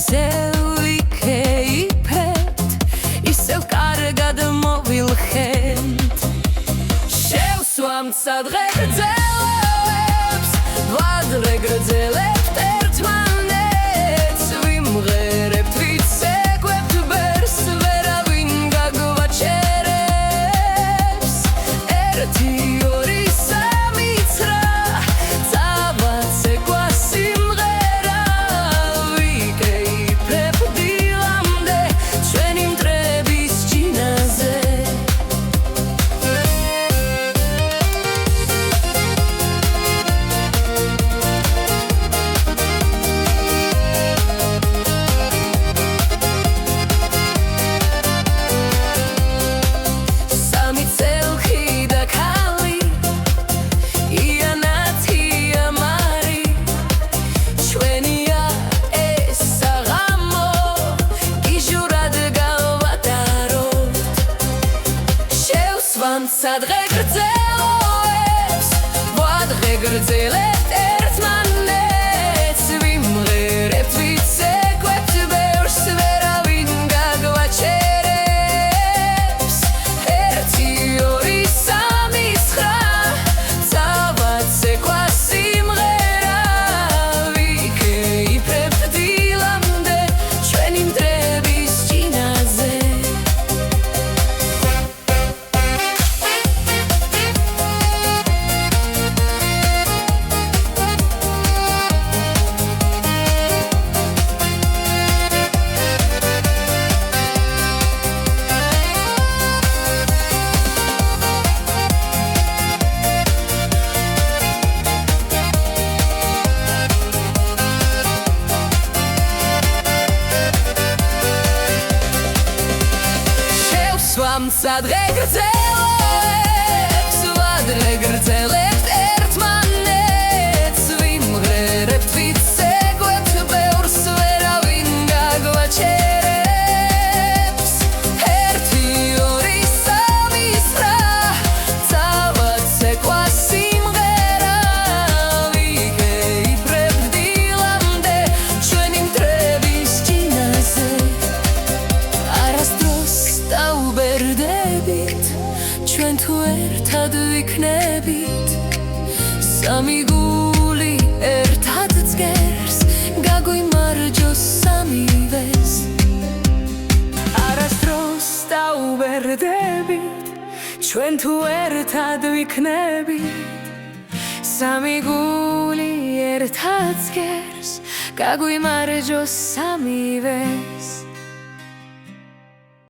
ისევ ვიქეიფებთ, ისევ კარგად მოვილხენთ. შევსვამთ სადღე გრძელებს, ვადრე გრძელებთ ერთმანეთს, ვიმღერებთ ვიცეკვებთ ბერს, ვერავინ გაგვაჩერებს. ერთი ორი სამი ცრა, წავაცეკვა სიმღერა, ვიკეიფებ დილამდე ჩვენი მტრების ჯინაზე. სადღე გრძელებს, ვადრე გრძელებთ ერთმანეთს, ვიმღერებთ ვიცეკვებთ ბერს, ვერავინ გაგვაჩერებს. ერთი ორი სამი ცხრა, წავაცეკვა სიმღერა, ვიკეიფებთ დილამდე ჩვენი მტრების ჯინაზე. სადღე გრძელებს, ვადრე გრძელებთ ერთმანეთს, ვიმღერებთ ვიცეკვებთ ბერს, ვერავინ გაგვაჩერებს. ერთი ორი სამი ცხრა, წავაცეკვა სიმღერა, ვიკეიფებთ დილამდე ჩვენი მტრების ჯინაზე. არასდროს დაუბერდებით, ჩვენ თუ ერთად ვიქნებით, სამი გული ერთად წერს, გაგვიმარჯოს სამივეს. არასდროს დაუბერდებით, ჩვენ თუ ერთად ვიქნებით, სამი გული ერთად წერს, გაგვიმარჯოს სამივეს.